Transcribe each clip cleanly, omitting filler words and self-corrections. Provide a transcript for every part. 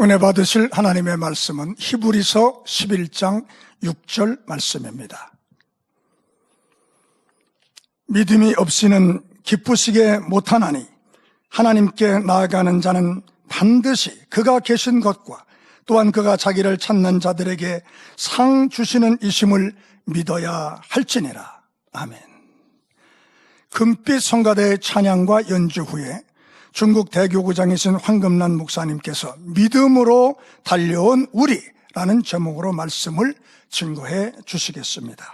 은혜 받으실 하나님의 말씀은 히브리서 11장 6절 말씀입니다. 믿음이 없이는 기쁘시게 못하나니 하나님께 나아가는 자는 반드시 그가 계신 것과 또한 그가 자기를 찾는 자들에게 상 주시는 이심을 믿어야 할지니라. 아멘. 금빛 성가대 찬양과 연주 후에 중국 대교구장이신 황금란 목사님께서 믿음으로 달려온 우리라는 제목으로 말씀을 증거해 주시겠습니다.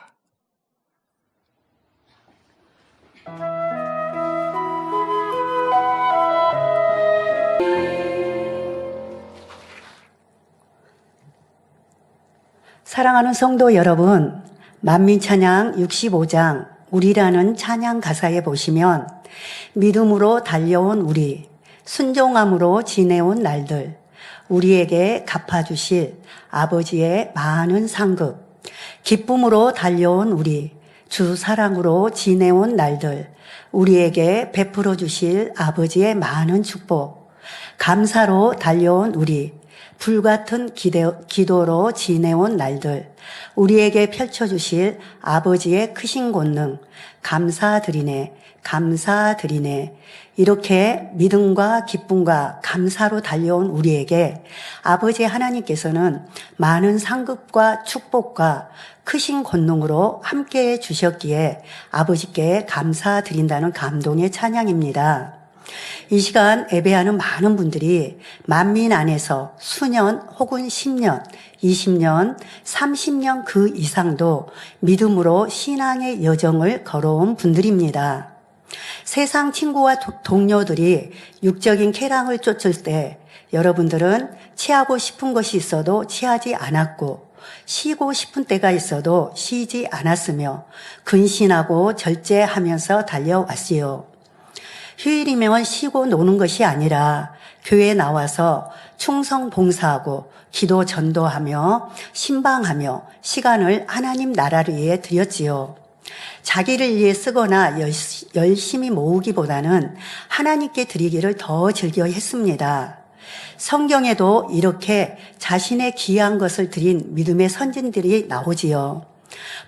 사랑하는 성도 여러분, 만민찬양 65장 우리라는 찬양 가사에 보시면 믿음으로 달려온 우리, 순종함으로 지내온 날들, 우리에게 갚아주실 아버지의 많은 상급, 기쁨으로 달려온 우리, 주 사랑으로 지내온 날들, 우리에게 베풀어 주실 아버지의 많은 축복, 감사로 달려온 우리, 불같은 기도로 지내온 날들, 우리에게 펼쳐주실 아버지의 크신 권능, 감사드리네, 감사드리네. 이렇게 믿음과 기쁨과 감사로 달려온 우리에게 아버지 하나님께서는 많은 상급과 축복과 크신 권능으로 함께해 주셨기에 아버지께 감사드린다는 감동의 찬양입니다. 이 시간 예배하는 많은 분들이 만민 안에서 수년 혹은 10년, 20년, 30년 그 이상도 믿음으로 신앙의 여정을 걸어온 분들입니다. 세상 친구와 동료들이 육적인 쾌락을 쫓을 때 여러분들은 취하고 싶은 것이 있어도 취하지 않았고 쉬고 싶은 때가 있어도 쉬지 않았으며 근신하고 절제하면서 달려왔지요. 휴일이면 쉬고 노는 것이 아니라 교회에 나와서 충성 봉사하고 기도 전도하며 신방하며 시간을 하나님 나라를 위해 드렸지요. 자기를 위해 쓰거나 열심히 모으기보다는 하나님께 드리기를 더 즐겨 했습니다. 성경에도 이렇게 자신의 귀한 것을 드린 믿음의 선진들이 나오지요.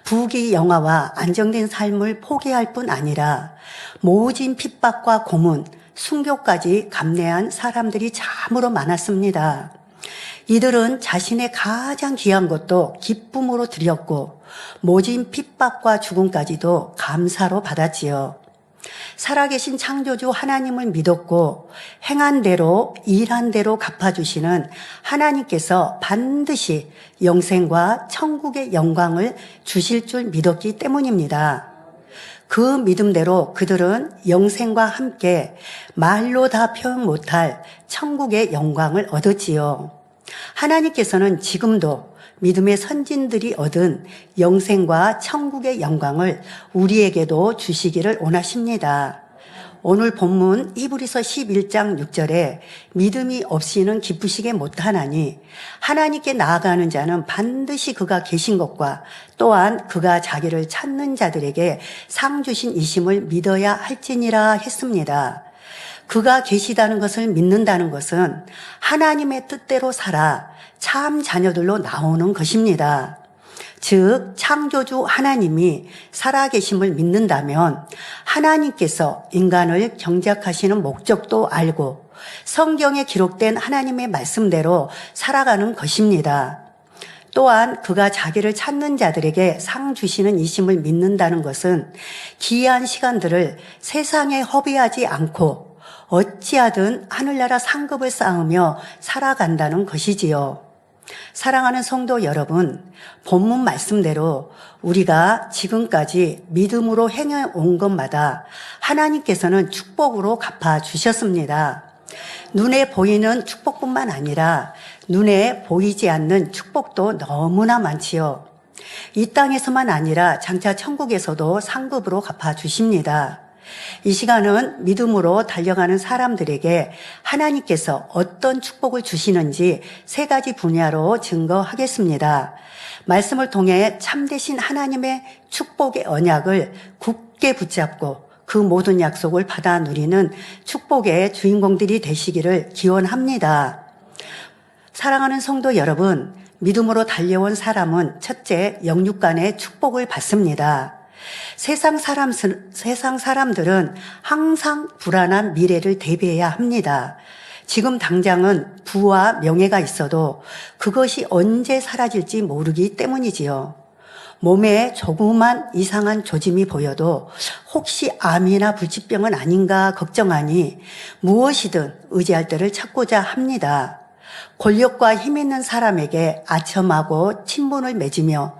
부귀 영화와 안정된 삶을 포기할 뿐 아니라 모진 핍박과 고문, 순교까지 감내한 사람들이 참으로 많았습니다. 이들은 자신의 가장 귀한 것도 기쁨으로 드렸고 모진 핍박과 죽음까지도 감사로 받았지요. 살아계신 창조주 하나님을 믿었고 행한 대로 일한 대로 갚아주시는 하나님께서 반드시 영생과 천국의 영광을 주실 줄 믿었기 때문입니다. 그 믿음대로 그들은 영생과 함께 말로 다 표현 못할 천국의 영광을 얻었지요. 하나님께서는 지금도 믿음의 선진들이 얻은 영생과 천국의 영광을 우리에게도 주시기를 원하십니다. 오늘 본문 히브리서 11장 6절에 믿음이 없이는 기쁘시게 못하나니 하나님께 나아가는 자는 반드시 그가 계신 것과 또한 그가 자기를 찾는 자들에게 상 주신 이심을 믿어야 할지니라 했습니다. 그가 계시다는 것을 믿는다는 것은 하나님의 뜻대로 살아 참 자녀들로 나오는 것입니다. 즉 창조주 하나님이 살아계심을 믿는다면 하나님께서 인간을 경작하시는 목적도 알고 성경에 기록된 하나님의 말씀대로 살아가는 것입니다. 또한 그가 자기를 찾는 자들에게 상 주시는 이심을 믿는다는 것은 기이한 시간들을 세상에 허비하지 않고 어찌하든 하늘나라 상급을 쌓으며 살아간다는 것이지요. 사랑하는 성도 여러분, 본문 말씀대로 우리가 지금까지 믿음으로 행해온 것마다 하나님께서는 축복으로 갚아주셨습니다. 눈에 보이는 축복뿐만 아니라 눈에 보이지 않는 축복도 너무나 많지요. 이 땅에서만 아니라 장차 천국에서도 상급으로 갚아주십니다. 이 시간은 믿음으로 달려가는 사람들에게 하나님께서 어떤 축복을 주시는지 세 가지 분야로 증거하겠습니다. 말씀을 통해 참되신 하나님의 축복의 언약을 굳게 붙잡고 그 모든 약속을 받아 누리는 축복의 주인공들이 되시기를 기원합니다. 사랑하는 성도 여러분, 믿음으로 달려온 사람은 첫째, 영육 간의 축복을 받습니다. 세상 사람들은 항상 불안한 미래를 대비해야 합니다. 지금 당장은 부와 명예가 있어도 그것이 언제 사라질지 모르기 때문이지요. 몸에 조그만 이상한 조짐이 보여도 혹시 암이나 불치병은 아닌가 걱정하니 무엇이든 의지할 때를 찾고자 합니다. 권력과 힘 있는 사람에게 아첨하고 친분을 맺으며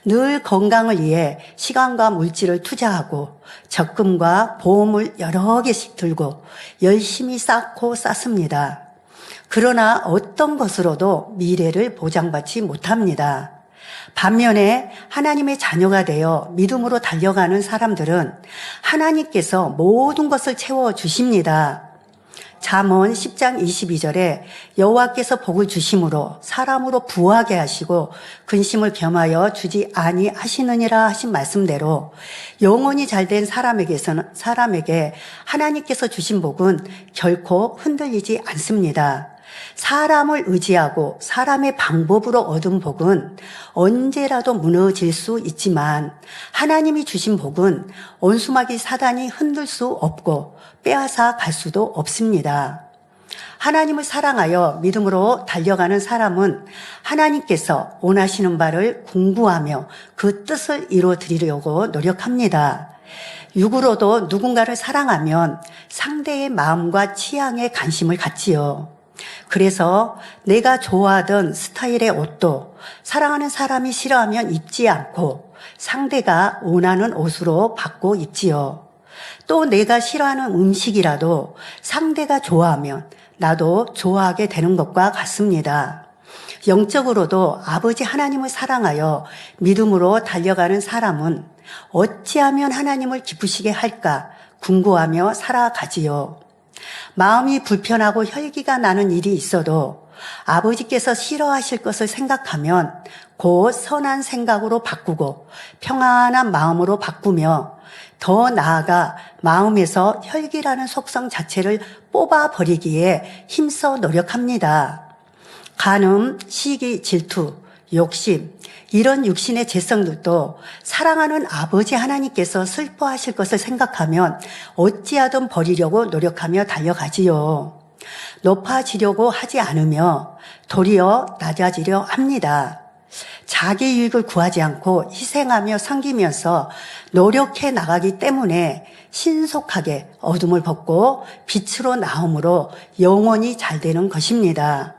늘 건강을 위해 시간과 물질을 투자하고 적금과 보험을 여러 개씩 들고 열심히 쌓고 쌓습니다. 그러나 어떤 것으로도 미래를 보장받지 못합니다. 반면에 하나님의 자녀가 되어 믿음으로 달려가는 사람들은 하나님께서 모든 것을 채워주십니다. 잠언 10장 22절에 여호와께서 복을 주심으로 사람으로 부하게 하시고 근심을 겸하여 주지 아니하시느니라 하신 말씀대로 영혼이 잘된 사람에게 하나님께서 주신 복은 결코 흔들리지 않습니다. 사람을 의지하고 사람의 방법으로 얻은 복은 언제라도 무너질 수 있지만 하나님이 주신 복은 원수마귀 사단이 흔들 수 없고 빼앗아 갈 수도 없습니다. 하나님을 사랑하여 믿음으로 달려가는 사람은 하나님께서 원하시는 바를 공부하며 그 뜻을 이루어드리려고 노력합니다. 육으로도 누군가를 사랑하면 상대의 마음과 취향에 관심을 갖지요. 그래서 내가 좋아하던 스타일의 옷도 사랑하는 사람이 싫어하면 입지 않고 상대가 원하는 옷으로 바꿔 입지요. 또 내가 싫어하는 음식이라도 상대가 좋아하면 나도 좋아하게 되는 것과 같습니다. 영적으로도 아버지 하나님을 사랑하여 믿음으로 달려가는 사람은 어찌하면 하나님을 기쁘시게 할까 궁구하며 살아가지요. 마음이 불편하고 혈기가 나는 일이 있어도 아버지께서 싫어하실 것을 생각하면 곧 선한 생각으로 바꾸고 평안한 마음으로 바꾸며 더 나아가 마음에서 혈기라는 속성 자체를 뽑아버리기에 힘써 노력합니다. 간음, 시기, 질투, 욕심, 이런 육신의 죄성들도 사랑하는 아버지 하나님께서 슬퍼하실 것을 생각하면 어찌하든 버리려고 노력하며 달려가지요. 높아지려고 하지 않으며 도리어 낮아지려 합니다. 자기 유익을 구하지 않고 희생하며 섬기면서 노력해 나가기 때문에 신속하게 어둠을 벗고 빛으로 나옴으로 영원히 잘 되는 것입니다.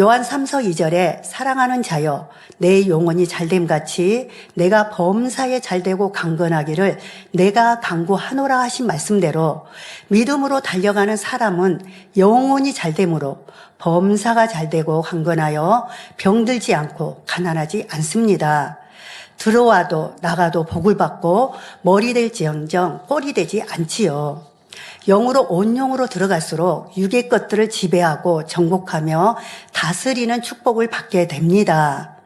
요한 3서 2절에 사랑하는 자여 내 영혼이 잘됨 같이 내가 범사에 잘되고 강건하기를 내가 강구하노라 하신 말씀대로 믿음으로 달려가는 사람은 영혼이 잘됨으로 범사가 잘되고 강건하여 병들지 않고 가난하지 않습니다. 들어와도 나가도 복을 받고 머리 될지언정 꼴이 되지 않지요. 영으로 온영으로 들어갈수록 육의 것들을 지배하고 정복하며 다스리는 축복을 받게 됩니다.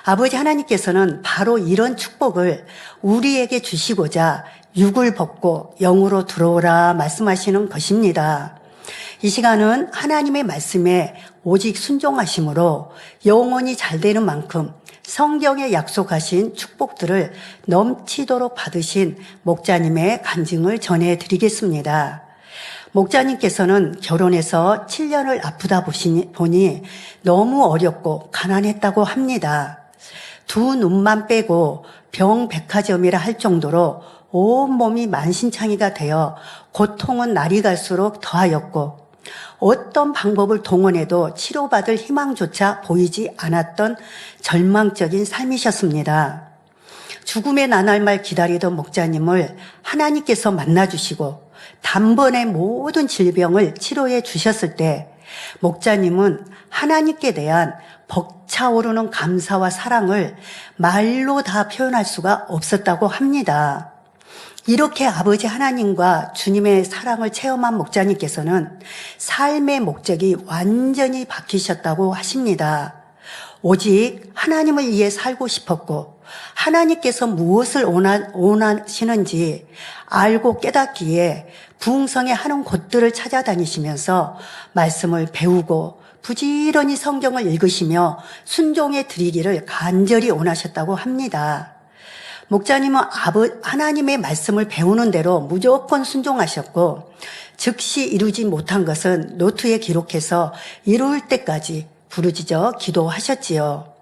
아버지 하나님께서는 바로 이런 축복을 우리에게 주시고자 육을 벗고 영으로 들어오라 말씀하시는 것입니다. 이 시간은 하나님의 말씀에 오직 순종하심으로 영혼이 잘 되는 만큼 성경에 약속하신 축복들을 넘치도록 받으신 목자님의 간증을 전해드리겠습니다. 목자님께서는 결혼해서 7년을 아프다 보니 너무 어렵고 가난했다고 합니다. 두 눈만 빼고 병백화점이라 할 정도로 온몸이 만신창이가 되어 고통은 날이 갈수록 더하였고 어떤 방법을 동원해도 치료받을 희망조차 보이지 않았던 절망적인 삶이셨습니다. 죽음의 나날말 기다리던 목자님을 하나님께서 만나주시고 단번에 모든 질병을 치료해 주셨을 때 목자님은 하나님께 대한 벅차오르는 감사와 사랑을 말로 다 표현할 수가 없었다고 합니다. 이렇게 아버지 하나님과 주님의 사랑을 체험한 목자님께서는 삶의 목적이 완전히 바뀌셨다고 하십니다. 오직 하나님을 위해 살고 싶었고 하나님께서 무엇을 원하시는지 알고 깨닫기에 부흥성에 하는 곳들을 찾아다니시면서 말씀을 배우고 부지런히 성경을 읽으시며 순종해 드리기를 간절히 원하셨다고 합니다. 목자님은 하나님의 말씀을 배우는 대로 무조건 순종하셨고 즉시 이루지 못한 것은 노트에 기록해서 이룰 때까지 부르짖어 기도하셨지요.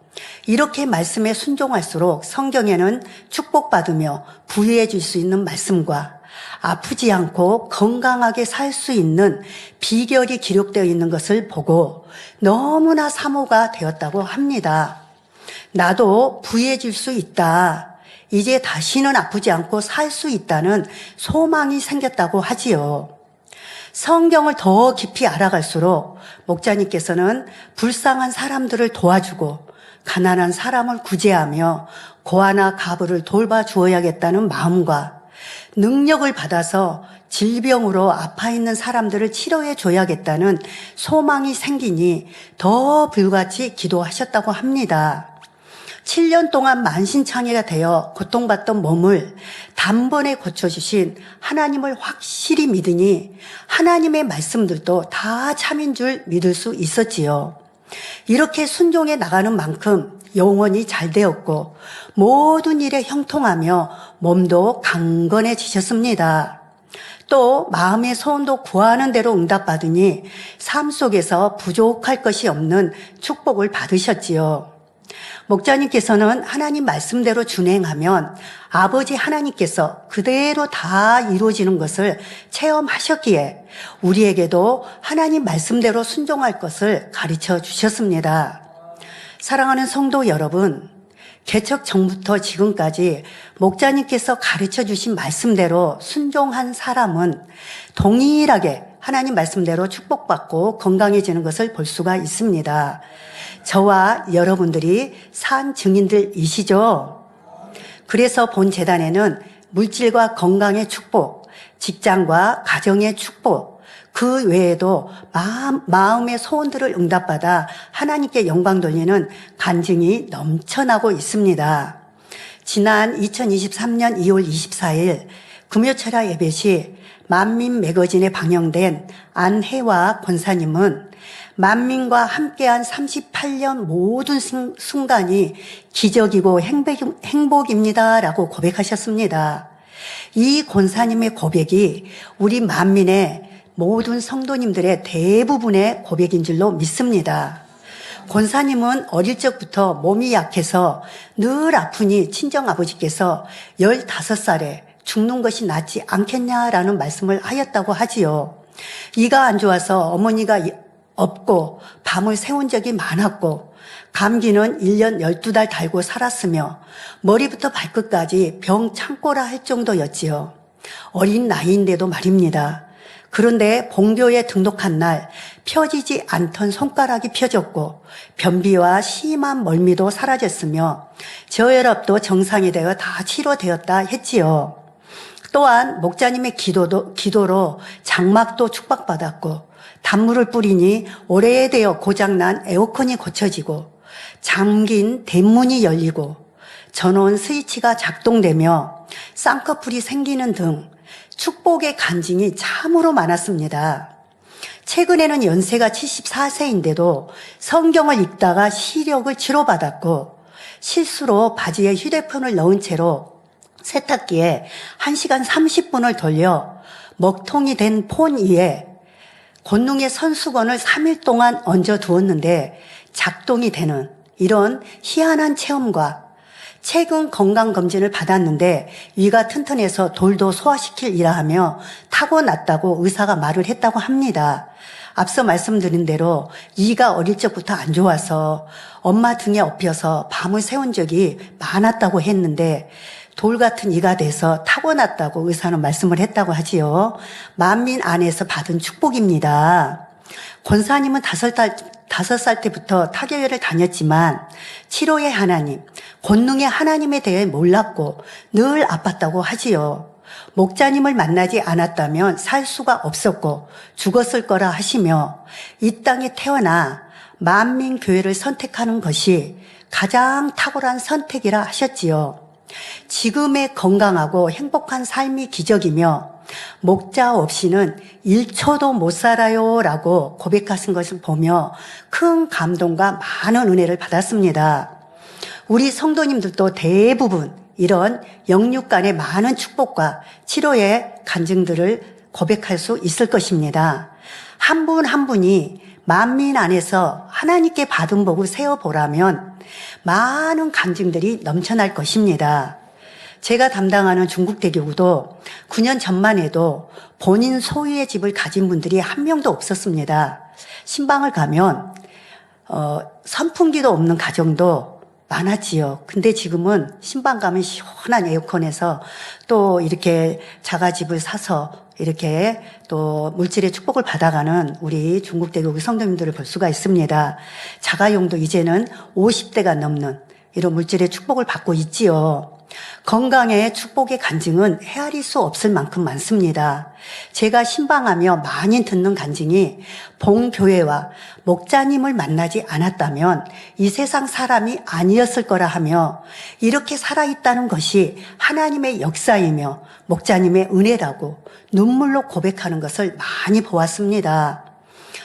이렇게 말씀에 순종할수록 성경에는 축복받으며 부유해 줄 수 있는 말씀과 아프지 않고 건강하게 살 수 있는 비결이 기록되어 있는 것을 보고 너무나 사모가 되었다고 합니다. 나도 부유해질 수 있다. 이제 다시는 아프지 않고 살 수 있다는 소망이 생겼다고 하지요. 성경을 더 깊이 알아갈수록 목자님께서는 불쌍한 사람들을 도와주고 가난한 사람을 구제하며 고아나 가부를 돌봐 주어야겠다는 마음과 능력을 받아서 질병으로 아파 있는 사람들을 치료해 줘야겠다는 소망이 생기니 더 불같이 기도하셨다고 합니다. 7년 동안 만신창이가 되어 고통받던 몸을 단번에 고쳐주신 하나님을 확실히 믿으니 하나님의 말씀들도 다 참인 줄 믿을 수 있었지요. 이렇게 순종해 나가는 만큼 영혼이 잘 되었고 모든 일에 형통하며 몸도 강건해지셨습니다. 또 마음의 소원도 구하는 대로 응답받으니 삶 속에서 부족할 것이 없는 축복을 받으셨지요. 목자님께서는 하나님 말씀대로 준행하면 아버지 하나님께서 그대로 다 이루어지는 것을 체험하셨기에 우리에게도 하나님 말씀대로 순종할 것을 가르쳐 주셨습니다. 사랑하는 성도 여러분, 개척 전부터 지금까지 목자님께서 가르쳐 주신 말씀대로 순종한 사람은 동일하게 하나님 말씀대로 축복받고 건강해지는 것을 볼 수가 있습니다. 저와 여러분들이 산 증인들이시죠. 그래서 본 재단에는 물질과 건강의 축복, 직장과 가정의 축복, 그 외에도 마음의 소원들을 응답받아 하나님께 영광 돌리는 간증이 넘쳐나고 있습니다. 지난 2023년 2월 24일 금요철야 예배 시 만민 매거진에 방영된 안혜와 권사님은 만민과 함께한 38년 모든 순간이 기적이고 행복입니다라고 고백하셨습니다. 이 권사님의 고백이 우리 만민의 모든 성도님들의 대부분의 고백인 줄로 믿습니다. 권사님은 어릴 적부터 몸이 약해서 늘 아프니 친정아버지께서 15살에 죽는 것이 낫지 않겠냐라는 말씀을 하였다고 하지요. 이가 안 좋아서 어머니가 없고 밤을 새운 적이 많았고 감기는 1년 12달 달고 살았으며 머리부터 발끝까지 병 창고라 할 정도였지요. 어린 나이인데도 말입니다. 그런데 본교에 등록한 날 펴지지 않던 손가락이 펴졌고 변비와 심한 멀미도 사라졌으며 저혈압도 정상이 되어 다 치료되었다 했지요. 또한 목자님의 기도로 장막도 축복받았고 단물을 뿌리니 오래되어 고장난 에어컨이 고쳐지고 잠긴 대문이 열리고 전원 스위치가 작동되며 쌍꺼풀이 생기는 등 축복의 간증이 참으로 많았습니다. 최근에는 연세가 74세인데도 성경을 읽다가 시력을 치료받았고 실수로 바지에 휴대폰을 넣은 채로 세탁기에 1시간 30분을 돌려 먹통이 된 폰 위에 권능의 선수건을 3일 동안 얹어 두었는데 작동이 되는 이런 희한한 체험과 최근 건강검진을 받았는데 위가 튼튼해서 돌도 소화시킬 이라 하며 타고났다고 의사가 말을 했다고 합니다. 앞서 말씀드린 대로 이가 어릴 적부터 안 좋아서 엄마 등에 업혀서 밤을 새운 적이 많았다고 했는데 돌 같은 이가 돼서 타고났다고 의사는 말씀을 했다고 하지요. 만민 안에서 받은 축복입니다. 권사님은 5살 때부터 타교회를 다녔지만 치료의 하나님, 권능의 하나님에 대해 몰랐고 늘 아팠다고 하지요. 목자님을 만나지 않았다면 살 수가 없었고 죽었을 거라 하시며 이 땅에 태어나 만민교회를 선택하는 것이 가장 탁월한 선택이라 하셨지요. 지금의 건강하고 행복한 삶이 기적이며 목자 없이는 1초도 못 살아요 라고 고백하신 것을 보며 큰 감동과 많은 은혜를 받았습니다. 우리 성도님들도 대부분 이런 영육 간의 많은 축복과 치료의 간증들을 고백할 수 있을 것입니다. 한 분 한 분이 만민 안에서 하나님께 받은 복을 세어보라면 많은 간증들이 넘쳐날 것입니다. 제가 담당하는 중국대교구도 9년 전만 해도 본인 소유의 집을 가진 분들이 한 명도 없었습니다. 신방을 가면 선풍기도 없는 가정도 많았지요. 근데 지금은 신방 가면 시원한 에어컨에서 또 이렇게 자가집을 사서 이렇게 또 물질의 축복을 받아가는 우리 중국대교구 성도님들을 볼 수가 있습니다. 자가용도 이제는 50대가 넘는 이런 물질의 축복을 받고 있지요. 건강의 축복의 간증은 헤아릴 수 없을 만큼 많습니다. 제가 신방하며 많이 듣는 간증이 본교회와 목자님을 만나지 않았다면 이 세상 사람이 아니었을 거라 하며 이렇게 살아있다는 것이 하나님의 역사이며 목자님의 은혜라고 눈물로 고백하는 것을 많이 보았습니다.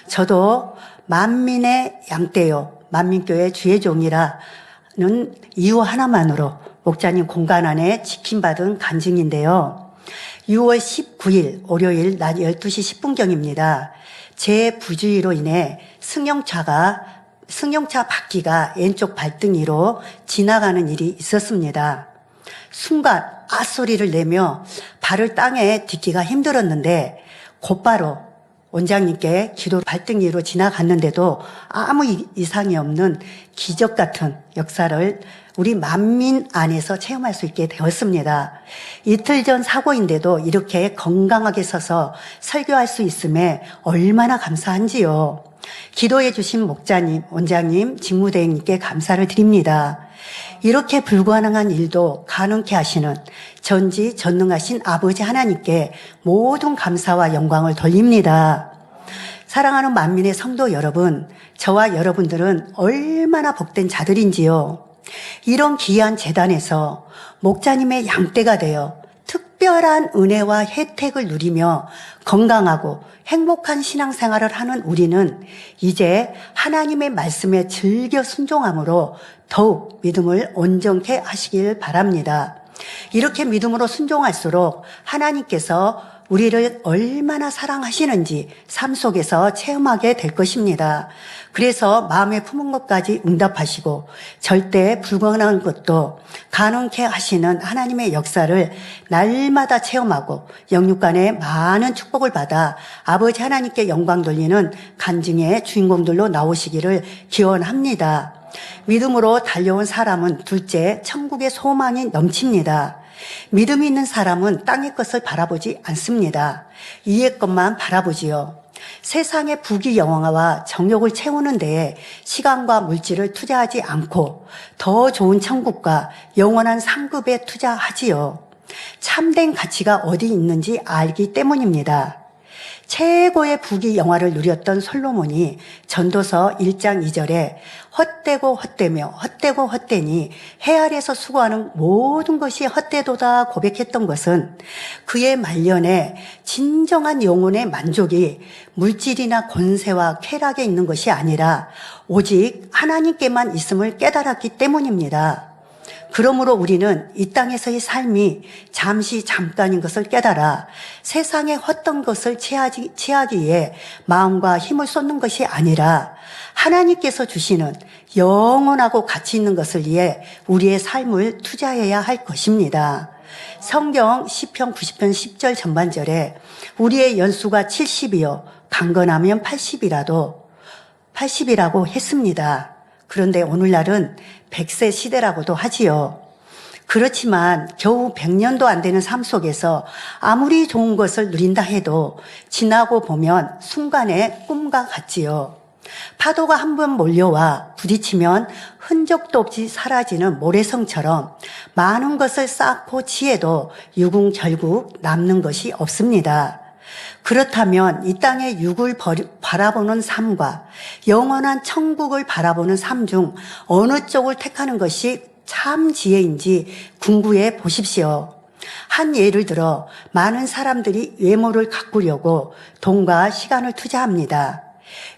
저도 만민의 양떼요 만민교회 주의 종이라는 이유 하나만으로 목자님 공간 안에 지킴받은 간증인데요. 6월 19일 월요일 낮 12시 10분경입니다. 제 부주의로 인해 승용차 바퀴가 왼쪽 발등위로 지나가는 일이 있었습니다. 순간 아 소리를 내며 발을 땅에 딛기가 힘들었는데 곧바로 원장님께 기도 발등위로 지나갔는데도 아무 이상이 없는 기적 같은 역사를 우리 만민 안에서 체험할 수 있게 되었습니다. 이틀 전 사고인데도 이렇게 건강하게 서서 설교할 수 있음에 얼마나 감사한지요. 기도해 주신 목자님, 원장님, 직무대행님께 감사를 드립니다. 이렇게 불가능한 일도 가능케 하시는 전지전능하신 아버지 하나님께 모든 감사와 영광을 돌립니다. 사랑하는 만민의 성도 여러분, 저와 여러분들은 얼마나 복된 자들인지요. 이런 귀한 재단에서 목자님의 양떼가 되어 특별한 은혜와 혜택을 누리며 건강하고 행복한 신앙생활을 하는 우리는 이제 하나님의 말씀에 즐겨 순종함으로 더욱 믿음을 온전케 하시길 바랍니다. 이렇게 믿음으로 순종할수록 하나님께서 우리를 얼마나 사랑하시는지 삶 속에서 체험하게 될 것입니다. 그래서 마음에 품은 것까지 응답하시고 절대 불가능한 것도 가능케 하시는 하나님의 역사를 날마다 체험하고 영육 간에 많은 축복을 받아 아버지 하나님께 영광 돌리는 간증의 주인공들로 나오시기를 기원합니다. 믿음으로 달려온 사람은 둘째 천국의 소망이 넘칩니다. 믿음이 있는 사람은 땅의 것을 바라보지 않습니다. 이의 것만 바라보지요. 세상의 부귀영화와 정욕을 채우는 데에 시간과 물질을 투자하지 않고 더 좋은 천국과 영원한 상급에 투자하지요. 참된 가치가 어디 있는지 알기 때문입니다. 최고의 부귀영화를 누렸던 솔로몬이 전도서 1장 2절에 헛되고 헛되며 헛되고 헛되니 해 아래서 수고하는 모든 것이 헛되도다 고백했던 것은 그의 말년에 진정한 영혼의 만족이 물질이나 권세와 쾌락에 있는 것이 아니라 오직 하나님께만 있음을 깨달았기 때문입니다. 그러므로 우리는 이 땅에서의 삶이 잠시 잠깐인 것을 깨달아 세상의 헛된 것을 취하기 위해 마음과 힘을 쏟는 것이 아니라 하나님께서 주시는 영원하고 가치 있는 것을 위해 우리의 삶을 투자해야 할 것입니다. 성경 시편 90편 10절 전반절에 우리의 연수가 70이요 강건하면 80이라고 했습니다. 그런데 오늘날은 100세 시대라고도 하지요. 그렇지만 겨우 100년도 안 되는 삶 속에서 아무리 좋은 것을 누린다 해도 지나고 보면 순간의 꿈과 같지요. 파도가 한번 몰려와 부딪히면 흔적도 없이 사라지는 모래성처럼 많은 것을 쌓고 지혜도 육은 결국 남는 것이 없습니다. 그렇다면 이 땅의 육을 바라보는 삶과 영원한 천국을 바라보는 삶 중 어느 쪽을 택하는 것이 참 지혜인지 궁구해 보십시오. 한 예를 들어 많은 사람들이 외모를 가꾸려고 돈과 시간을 투자합니다.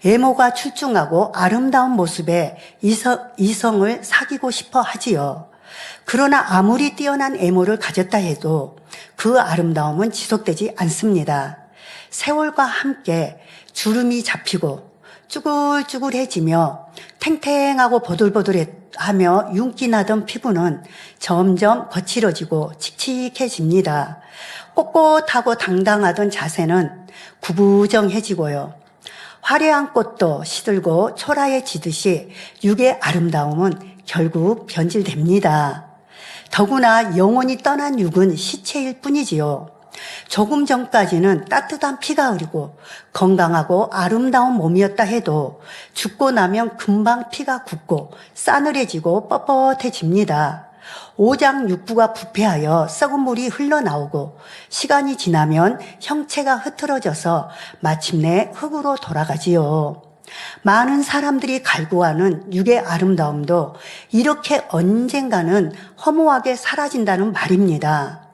외모가 출중하고 아름다운 모습에 이성을 사귀고 싶어 하지요. 그러나 아무리 뛰어난 외모를 가졌다 해도 그 아름다움은 지속되지 않습니다. 세월과 함께 주름이 잡히고 쭈글쭈글해지며 탱탱하고 보들보들하며 윤기 나던 피부는 점점 거칠어지고 칙칙해집니다. 꼿꼿하고 당당하던 자세는 구부정해지고요. 화려한 꽃도 시들고 초라해지듯이 육의 아름다움은 결국 변질됩니다. 더구나 영원히 떠난 육은 시체일 뿐이지요. 조금 전까지는 따뜻한 피가 흐르고 건강하고 아름다운 몸이었다 해도 죽고 나면 금방 피가 굳고 싸늘해지고 뻣뻣해집니다. 오장육부가 부패하여 썩은 물이 흘러나오고 시간이 지나면 형체가 흐트러져서 마침내 흙으로 돌아가지요. 많은 사람들이 갈구하는 육의 아름다움도 이렇게 언젠가는 허무하게 사라진다는 말입니다.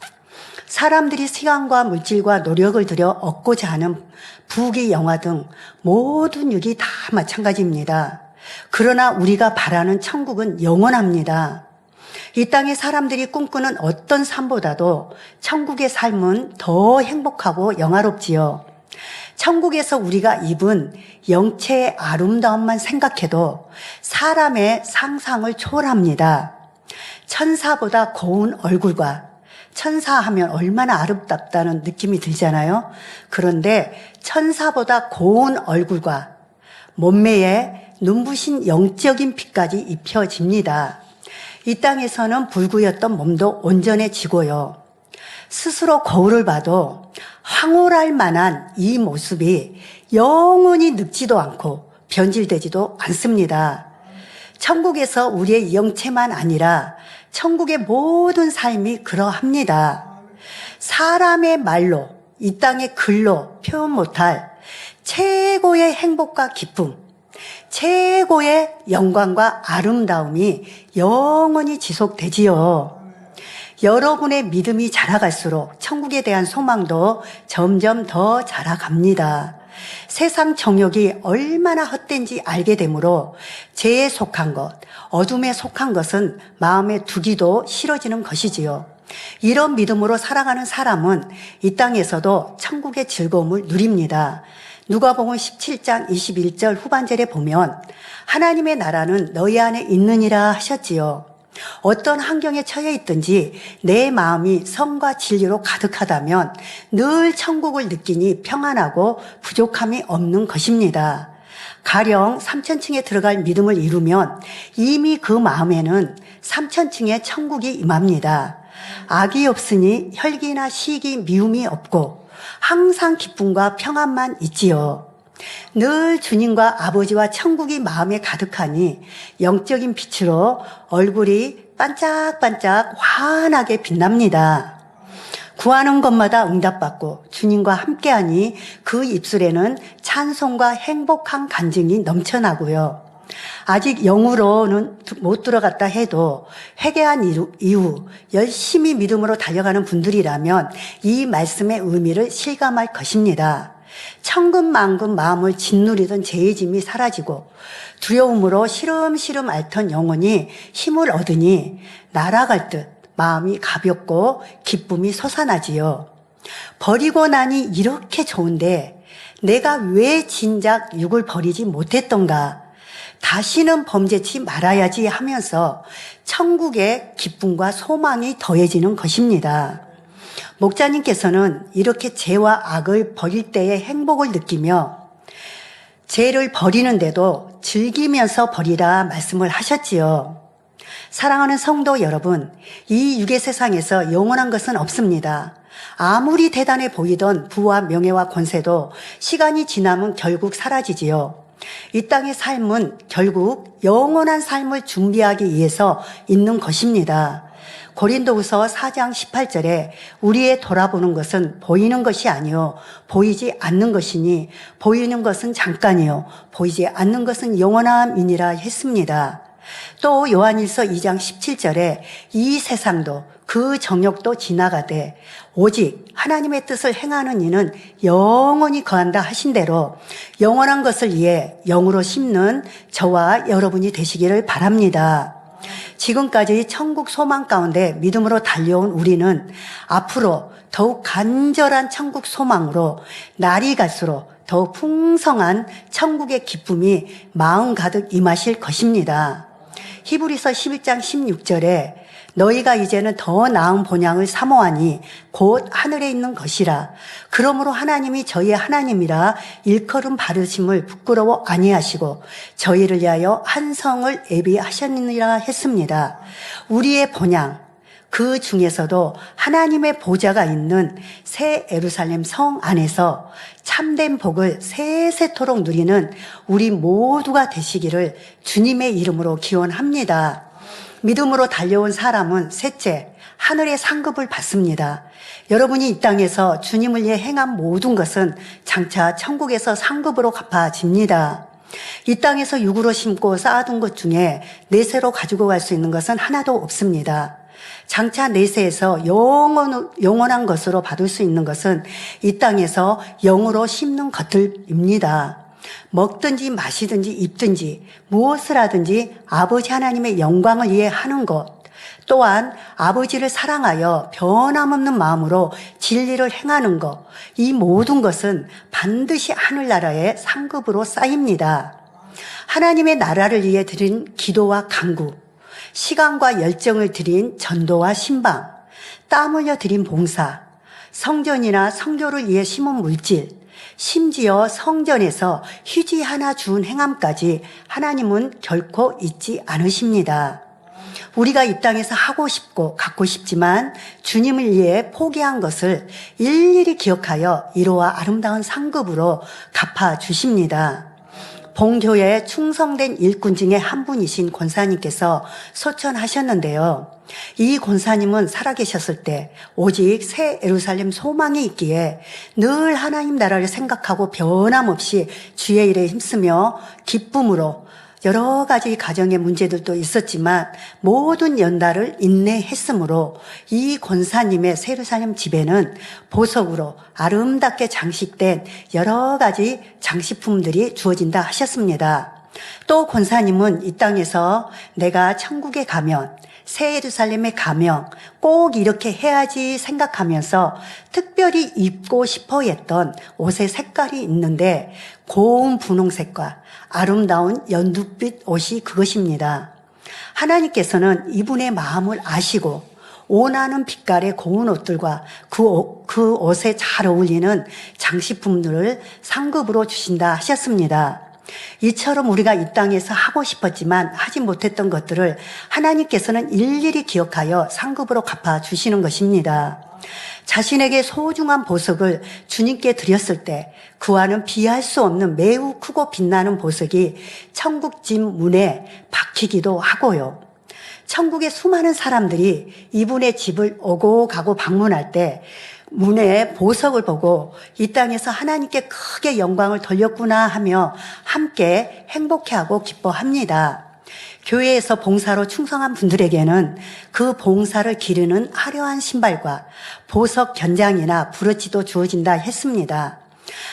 사람들이 시간과 물질과 노력을 들여 얻고자 하는 부귀 영화 등 모든 육이 다 마찬가지입니다. 그러나 우리가 바라는 천국은 영원합니다. 이 땅의 사람들이 꿈꾸는 어떤 삶보다도 천국의 삶은 더 행복하고 영화롭지요. 천국에서 우리가 입은 영체의 아름다움만 생각해도 사람의 상상을 초월합니다. 천사보다 고운 얼굴과 천사하면 얼마나 아름답다는 느낌이 들잖아요. 그런데 천사보다 고운 얼굴과 몸매에 눈부신 영적인 빛까지 입혀집니다. 이 땅에서는 불구였던 몸도 온전해지고요. 스스로 거울을 봐도 황홀할 만한 이 모습이 영원히 늙지도 않고 변질되지도 않습니다. 천국에서 우리의 영체만 아니라 천국의 모든 삶이 그러합니다. 사람의 말로, 이 땅의 글로 표현 못할 최고의 행복과 기쁨, 최고의 영광과 아름다움이 영원히 지속되지요. 여러분의 믿음이 자라갈수록 천국에 대한 소망도 점점 더 자라갑니다. 세상 정욕이 얼마나 헛된지 알게 되므로 죄에 속한 것, 어둠에 속한 것은 마음에 두기도 싫어지는 것이지요. 이런 믿음으로 살아가는 사람은 이 땅에서도 천국의 즐거움을 누립니다. 누가복음 17장 21절 후반절에 보면 하나님의 나라는 너희 안에 있느니라 하셨지요. 어떤 환경에 처해 있든지 내 마음이 성과 진리로 가득하다면 늘 천국을 느끼니 평안하고 부족함이 없는 것입니다. 가령 3천층에 들어갈 믿음을 이루면 이미 그 마음에는 3천층의 천국이 임합니다. 악이 없으니 혈기나 시기, 미움이 없고 항상 기쁨과 평안만 있지요. 늘 주님과 아버지와 천국이 마음에 가득하니 영적인 빛으로 얼굴이 반짝반짝 환하게 빛납니다. 구하는 것마다 응답받고 주님과 함께하니 그 입술에는 찬송과 행복한 간증이 넘쳐나고요. 아직 영으로는 못 들어갔다 해도 회개한 이후 열심히 믿음으로 달려가는 분들이라면 이 말씀의 의미를 실감할 것입니다. 천근만근 마음을 짓누리던 죄의 짐이 사라지고 두려움으로 시름시름 앓던 영혼이 힘을 얻으니 날아갈 듯 마음이 가볍고 기쁨이 솟아나지요. 버리고 나니 이렇게 좋은데 내가 왜 진작 육을 버리지 못했던가, 다시는 범죄치 말아야지 하면서 천국의 기쁨과 소망이 더해지는 것입니다. 목자님께서는 이렇게 죄와 악을 버릴 때의 행복을 느끼며 죄를 버리는데도 즐기면서 버리라 말씀을 하셨지요. 사랑하는 성도 여러분, 이 육의 세상에서 영원한 것은 없습니다. 아무리 대단해 보이던 부와 명예와 권세도 시간이 지나면 결국 사라지지요. 이 땅의 삶은 결국 영원한 삶을 준비하기 위해서 있는 것입니다. 고린도후서 4장 18절에 우리의 돌아보는 것은 보이는 것이 아니요 보이지 않는 것이니 보이는 것은 잠깐이요 보이지 않는 것은 영원함이니라 했습니다. 또 요한일서 2장 17절에 이 세상도 그 정욕도 지나가되 오직 하나님의 뜻을 행하는 이는 영원히 거한다 하신 대로 영원한 것을 위해 영으로 심는 저와 여러분이 되시기를 바랍니다. 지금까지 천국 소망 가운데 믿음으로 달려온 우리는 앞으로 더욱 간절한 천국 소망으로 날이 갈수록 더욱 풍성한 천국의 기쁨이 마음 가득 임하실 것입니다. 히브리서 11장 16절에 너희가 이제는 더 나은 본향을 사모하니 곧 하늘에 있는 것이라. 그러므로 하나님이 저희의 하나님이라 일컬음 바르심을 부끄러워 아니하시고 저희를 위하여 한 성을 예비하셨느니라 했습니다. 우리의 본향, 그 중에서도 하나님의 보좌가 있는 새 예루살렘 성 안에서 참된 복을 세세토록 누리는 우리 모두가 되시기를 주님의 이름으로 기원합니다. 믿음으로 달려온 사람은 셋째, 하늘의 상급을 받습니다. 여러분이 이 땅에서 주님을 위해 행한 모든 것은 장차 천국에서 상급으로 갚아집니다. 이 땅에서 육으로 심고 쌓아둔 것 중에 내세로 가지고 갈 수 있는 것은 하나도 없습니다. 장차 내세에서 영원한 것으로 받을 수 있는 것은 이 땅에서 영으로 심는 것들입니다. 먹든지 마시든지 입든지 무엇을 하든지 아버지 하나님의 영광을 위해 하는 것, 또한 아버지를 사랑하여 변함없는 마음으로 진리를 행하는 것, 이 모든 것은 반드시 하늘나라의 상급으로 쌓입니다. 하나님의 나라를 위해 드린 기도와 간구, 시간과 열정을 드린 전도와 신방, 땀 흘려 드린 봉사, 성전이나 성교를 위해 심은 물질, 심지어 성전에서 휴지 하나 준 행함까지 하나님은 결코 잊지 않으십니다. 우리가 이 땅에서 하고 싶고 갖고 싶지만 주님을 위해 포기한 것을 일일이 기억하여 이로와 아름다운 상급으로 갚아주십니다. 본교회에 충성된 일꾼 중에 한 분이신 권사님께서 소천하셨는데요. 이 권사님은 살아계셨을 때 오직 새 예루살렘 소망이 있기에 늘 하나님 나라를 생각하고 변함없이 주의 일에 힘쓰며 기쁨으로 여러 가지 가정의 문제들도 있었지만 모든 연달을 인내했으므로 이 권사님의 새 예루살렘 집에는 보석으로 아름답게 장식된 여러 가지 장식품들이 주어진다 하셨습니다. 또 권사님은 이 땅에서 내가 천국에 가면 새 예루살렘에 가면 꼭 이렇게 해야지 생각하면서 특별히 입고 싶어 했던 옷의 색깔이 있는데 고운 분홍색과 아름다운 연두빛 옷이 그것입니다. 하나님께서는 이분의 마음을 아시고 원하는 빛깔의 고운 옷들과 그 옷에 잘 어울리는 장식품들을 상급으로 주신다 하셨습니다. 이처럼 우리가 이 땅에서 하고 싶었지만 하지 못했던 것들을 하나님께서는 일일이 기억하여 상급으로 갚아주시는 것입니다. 자신에게 소중한 보석을 주님께 드렸을 때 그와는 비할 수 없는 매우 크고 빛나는 보석이 천국집 문에 박히기도 하고요. 천국의 수많은 사람들이 이분의 집을 오고 가고 방문할 때 문에 보석을 보고 이 땅에서 하나님께 크게 영광을 돌렸구나 하며 함께 행복해하고 기뻐합니다. 교회에서 봉사로 충성한 분들에게는 그 봉사를 기르는 화려한 신발과 보석 견장이나 브로치도 주어진다 했습니다.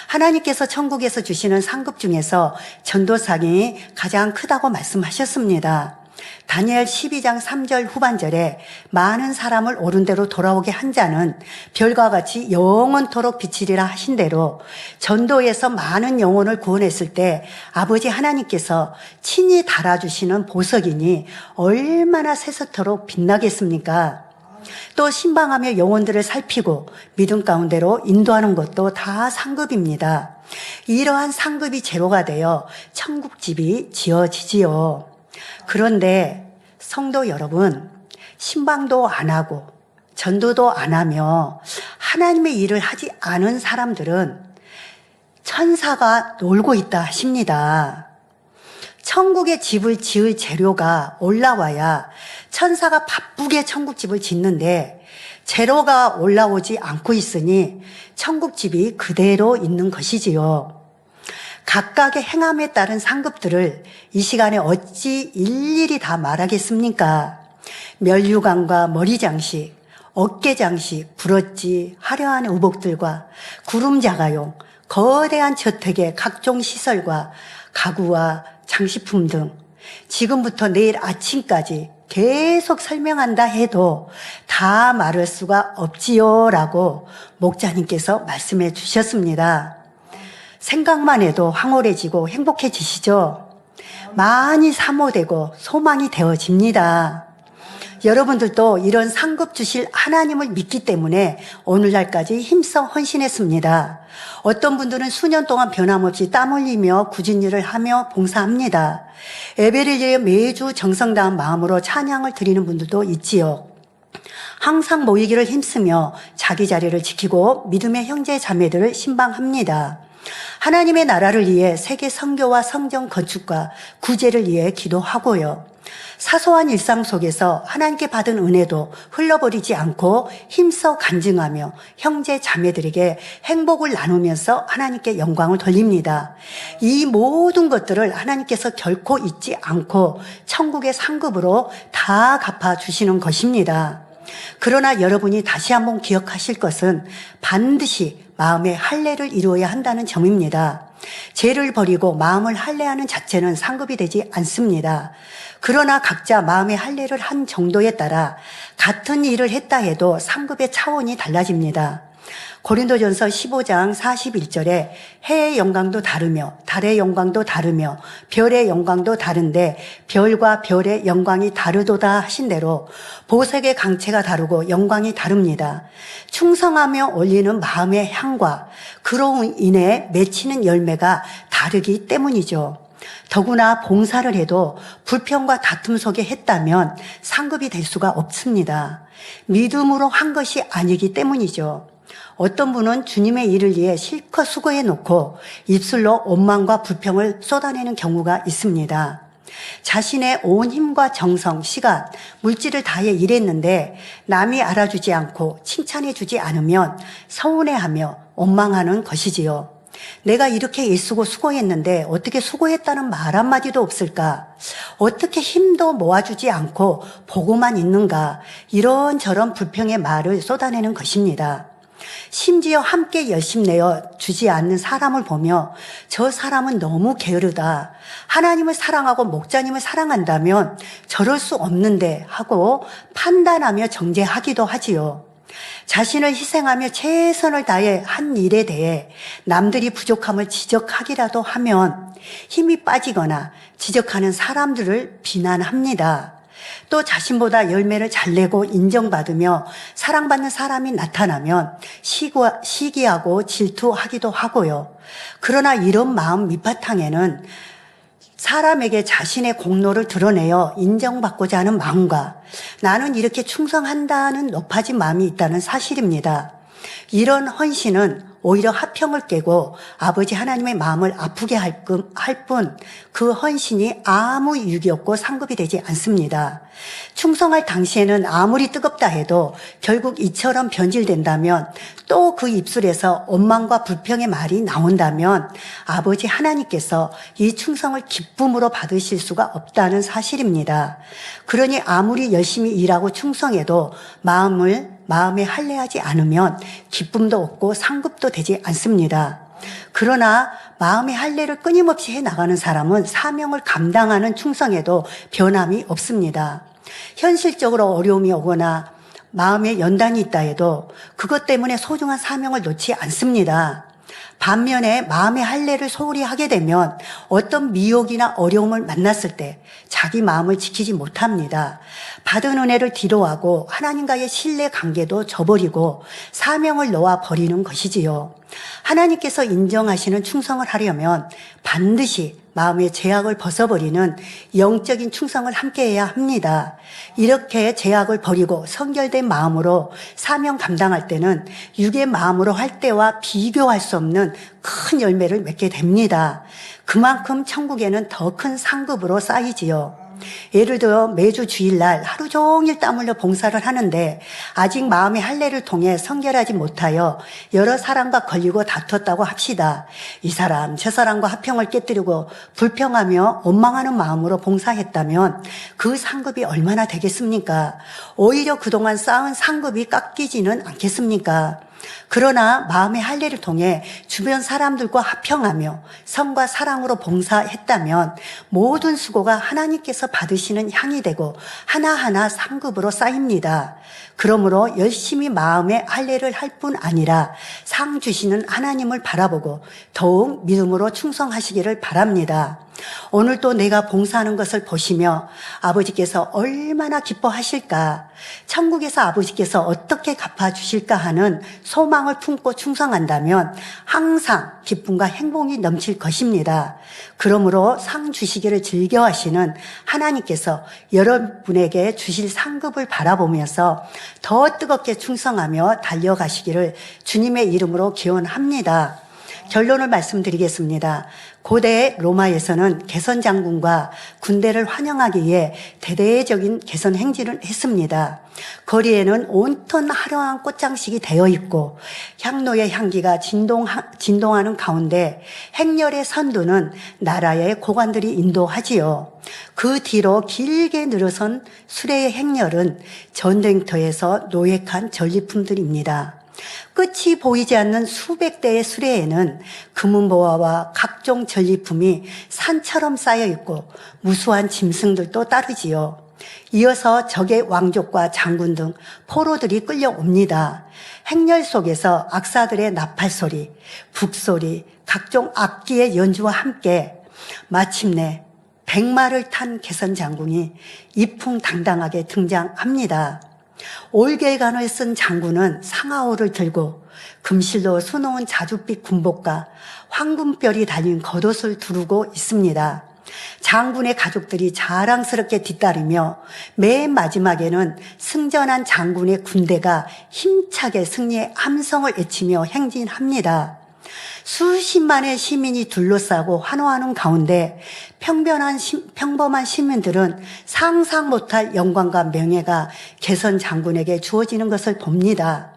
하나님께서 천국에서 주시는 상급 중에서 전도상이 가장 크다고 말씀하셨습니다. 다니엘 12장 3절 후반절에 많은 사람을 옳은 대로 돌아오게 한 자는 별과 같이 영원토록 비치리라 하신 대로 전도에서 많은 영혼을 구원했을 때 아버지 하나님께서 친히 달아주시는 보석이니 얼마나 새서토록 빛나겠습니까? 또 신방하며 영혼들을 살피고 믿음 가운데로 인도하는 것도 다 상급입니다. 이러한 상급이 제로가 되어 천국집이 지어지지요. 그런데 성도 여러분, 신방도 안 하고 전도도 안 하며 하나님의 일을 하지 않은 사람들은 천사가 놀고 있다 하십니다. 천국의 집을 지을 재료가 올라와야 천사가 바쁘게 천국집을 짓는데 재료가 올라오지 않고 있으니 천국집이 그대로 있는 것이지요. 각각의 행함에 따른 상급들을 이 시간에 어찌 일일이 다 말하겠습니까? 면류관과 머리장식, 어깨장식, 부러지, 화려한 의복들과 구름자가용, 거대한 저택의 각종 시설과 가구와 장식품 등 지금부터 내일 아침까지 계속 설명한다 해도 다 말할 수가 없지요 라고 목자님께서 말씀해 주셨습니다. 생각만 해도 황홀해지고 행복해지시죠? 많이 사모되고 소망이 되어집니다. 여러분들도 이런 상급 주실 하나님을 믿기 때문에 오늘날까지 힘써 헌신했습니다. 어떤 분들은 수년 동안 변함없이 땀 흘리며 굳은 일을 하며 봉사합니다. 예배를 위해 매주 정성 다한 마음으로 찬양을 드리는 분들도 있지요. 항상 모이기를 힘쓰며 자기 자리를 지키고 믿음의 형제 자매들을 신방합니다. 하나님의 나라를 위해 세계 선교와 성전 건축과 구제를 위해 기도하고요. 사소한 일상 속에서 하나님께 받은 은혜도 흘러버리지 않고 힘써 간증하며 형제 자매들에게 행복을 나누면서 하나님께 영광을 돌립니다. 이 모든 것들을 하나님께서 결코 잊지 않고 천국의 상급으로 다 갚아주시는 것입니다. 그러나 여러분이 다시 한번 기억하실 것은 반드시 마음의 할례를 이루어야 한다는 점입니다. 죄를 버리고 마음을 할례하는 자체는 상급이 되지 않습니다. 그러나 각자 마음의 할례를 한 정도에 따라 같은 일을 했다 해도 상급의 차원이 달라집니다. 고린도전서 15장 41절에 해의 영광도 다르며 달의 영광도 다르며 별의 영광도 다른데 별과 별의 영광이 다르도다 하신 대로 보색의 강체가 다르고 영광이 다릅니다. 충성하며 올리는 마음의 향과 그로 인해 맺히는 열매가 다르기 때문이죠. 더구나 봉사를 해도 불평과 다툼 속에 했다면 상급이 될 수가 없습니다. 믿음으로 한 것이 아니기 때문이죠. 어떤 분은 주님의 일을 위해 실컷 수고해 놓고 입술로 원망과 불평을 쏟아내는 경우가 있습니다. 자신의 온 힘과 정성, 시간, 물질을 다해 일했는데 남이 알아주지 않고 칭찬해 주지 않으면 서운해하며 원망하는 것이지요. 내가 이렇게 애쓰고 수고했는데 어떻게 수고했다는 말 한마디도 없을까? 어떻게 힘도 모아주지 않고 보고만 있는가? 이런저런 불평의 말을 쏟아내는 것입니다. 심지어 함께 열심 내어 주지 않는 사람을 보며 저 사람은 너무 게으르다. 하나님을 사랑하고 목자님을 사랑한다면 저럴 수 없는데 하고 판단하며 정죄하기도 하지요. 자신을 희생하며 최선을 다해 한 일에 대해 남들이 부족함을 지적하기라도 하면 힘이 빠지거나 지적하는 사람들을 비난합니다. 또 자신보다 열매를 잘 내고 인정받으며 사랑받는 사람이 나타나면 시기하고 질투하기도 하고요. 그러나 이런 마음 밑바탕에는 사람에게 자신의 공로를 드러내어 인정받고자 하는 마음과 나는 이렇게 충성한다는 높아진 마음이 있다는 사실입니다. 이런 헌신은 오히려 화평을 깨고 아버지 하나님의 마음을 아프게 할 뿐 그 헌신이 아무 유익이 없고 상급이 되지 않습니다. 충성할 당시에는 아무리 뜨겁다 해도 결국 이처럼 변질된다면 또 그 입술에서 원망과 불평의 말이 나온다면 아버지 하나님께서 이 충성을 기쁨으로 받으실 수가 없다는 사실입니다. 그러니 아무리 열심히 일하고 충성해도 마음에 할례하지 않으면 기쁨도 없고 상급도 되지 않습니다. 그러나 마음의 할례를 끊임없이 해나가는 사람은 사명을 감당하는 충성에도 변함이 없습니다. 현실적으로 어려움이 오거나 마음에 연단이 있다 해도 그것 때문에 소중한 사명을 놓지 않습니다. 반면에 마음의 할례를 소홀히 하게 되면 어떤 미혹이나 어려움을 만났을 때 자기 마음을 지키지 못합니다. 받은 은혜를 뒤로하고 하나님과의 신뢰 관계도 저버리고 사명을 놓아 버리는 것이지요. 하나님께서 인정하시는 충성을 하려면 반드시 마음의 제약을 벗어버리는 영적인 충성을 함께해야 합니다. 이렇게 제약을 버리고 성결된 마음으로 사명 감당할 때는 육의 마음으로 할 때와 비교할 수 없는 큰 열매를 맺게 됩니다. 그만큼 천국에는 더 큰 상급으로 쌓이지요. 예를 들어 매주 주일날 하루 종일 땀 흘려 봉사를 하는데 아직 마음의 할례를 통해 성결하지 못하여 여러 사람과 걸리고 다퉜다고 합시다. 이 사람 저 사람과 화평을 깨뜨리고 불평하며 원망하는 마음으로 봉사했다면 그 상급이 얼마나 되겠습니까? 오히려 그동안 쌓은 상급이 깎이지는 않겠습니까? 그러나 마음의 할례를 통해 주변 사람들과 화평하며 성과 사랑으로 봉사했다면 모든 수고가 하나님께서 받으시는 향이 되고 하나하나 상급으로 쌓입니다. 그러므로 열심히 마음의 할례를 할 뿐 아니라 상 주시는 하나님을 바라보고 더욱 믿음으로 충성하시기를 바랍니다. 오늘도 내가 봉사하는 것을 보시며 아버지께서 얼마나 기뻐하실까, 천국에서 아버지께서 어떻게 갚아주실까 하는 소망을 품고 충성한다면 항상 기쁨과 행복이 넘칠 것입니다. 그러므로 상 주시기를 즐겨하시는 하나님께서 여러분에게 주실 상급을 바라보면서 더 뜨겁게 충성하며 달려가시기를 주님의 이름으로 기원합니다. 결론을 말씀드리겠습니다. 고대 로마에서는 개선 장군과 군대를 환영하기 위해 대대적인 개선 행진을 했습니다. 거리에는 온통 화려한 꽃장식이 되어 있고 향로의 향기가 진동하는 가운데 행렬의 선두는 나라의 고관들이 인도하지요. 그 뒤로 길게 늘어선 수레의 행렬은 전쟁터에서 노획한 전리품들입니다. 끝이 보이지 않는 수백 대의 수레에는 금은보화와 각종 전리품이 산처럼 쌓여 있고 무수한 짐승들도 따르지요. 이어서 적의 왕족과 장군 등 포로들이 끌려옵니다. 행렬 속에서 악사들의 나팔소리, 북소리, 각종 악기의 연주와 함께 마침내 백마를 탄 개선 장군이 이풍당당하게 등장합니다. 올개간을 쓴 장군은 상하오를 들고 금실로 수놓은 자줏빛 군복과 황금별이 달린 겉옷을 두르고 있습니다. 장군의 가족들이 자랑스럽게 뒤따르며 맨 마지막에는 승전한 장군의 군대가 힘차게 승리의 함성을 외치며 행진합니다. 수십만의 시민이 둘러싸고 환호하는 가운데 평범한 시민들은 상상 못할 영광과 명예가 개선 장군에게 주어지는 것을 봅니다.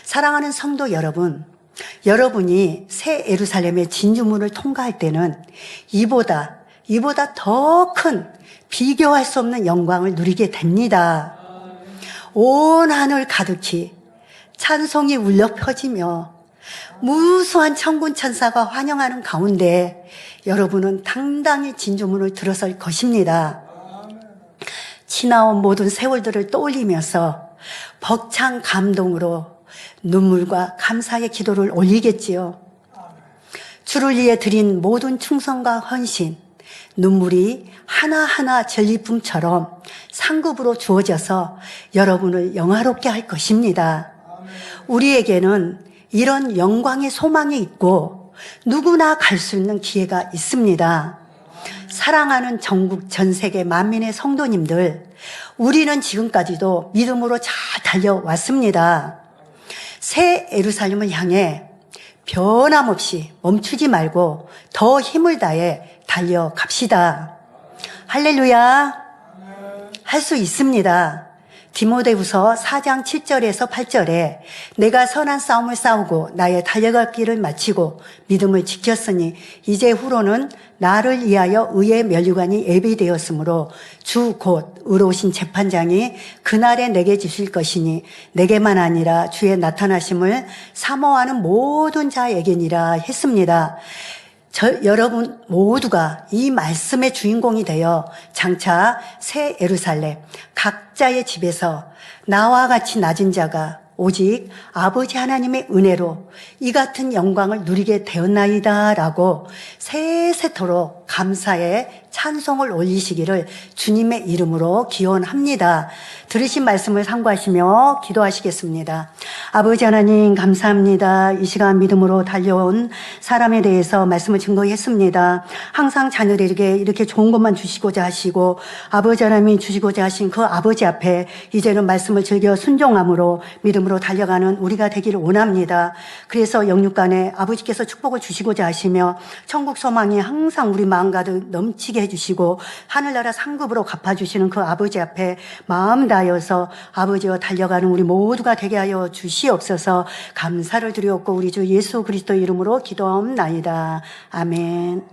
사랑하는 성도 여러분, 여러분이 새 예루살렘의 진주문을 통과할 때는 이보다 더 큰 비교할 수 없는 영광을 누리게 됩니다. 온 하늘 가득히 찬송이 울려 퍼지며 무수한 천군 천사가 환영하는 가운데 여러분은 당당히 진주문을 들어설 것입니다. 지나온 모든 세월들을 떠올리면서 벅찬 감동으로 눈물과 감사의 기도를 올리겠지요. 주를 위해 드린 모든 충성과 헌신, 눈물이 하나하나 전리품처럼 상급으로 주어져서 여러분을 영화롭게 할 것입니다. 우리에게는 이런 영광의 소망이 있고 누구나 갈 수 있는 기회가 있습니다. 사랑하는 전국 전 세계 만민의 성도님들, 우리는 지금까지도 믿음으로 잘 달려왔습니다. 새 예루살렘을 향해 변함없이 멈추지 말고 더 힘을 다해 달려갑시다. 할렐루야. 할 수 있습니다. 디모데후서 4장 7절에서 8절에 내가 선한 싸움을 싸우고 나의 달려갈 길을 마치고 믿음을 지켰으니 이제 후로는 나를 위하여 의의 면류관이 예비되었으므로 주 곧 의로우신 재판장이 그날에 내게 주실 것이니 내게만 아니라 주의 나타나심을 사모하는 모든 자에게니라 했습니다. 여러분 모두가 이 말씀의 주인공이 되어 장차 새 예루살렘 각자의 집에서 나와 같이 낮은 자가 오직 아버지 하나님의 은혜로 이 같은 영광을 누리게 되었나이다 라고 세세토록 감사의 찬송을 올리시기를 주님의 이름으로 기원합니다. 들으신 말씀을 상고하시며 기도하시겠습니다. 아버지 하나님 감사합니다. 이 시간 믿음으로 달려온 사람에 대해서 말씀을 증거했습니다. 항상 자녀들에게 이렇게 좋은 것만 주시고자 하시고 아버지 하나님이 주시고자 하신 그 아버지 앞에 이제는 말씀을 즐겨 순종함으로 믿음으로 달려가는 우리가 되기를 원합니다. 그래서 영육간에 아버지께서 축복을 주시고자 하시며 천국 소망이 항상 우리 마음 가득 넘치게 해주시고 하늘나라 상급으로 갚아주시는 그 아버지 앞에 마음 다하여서 아버지와 달려가는 우리 모두가 되게 하여 주시옵소서. 감사를 드리옵고 우리 주 예수 그리스도 이름으로 기도하옵나이다. 아멘.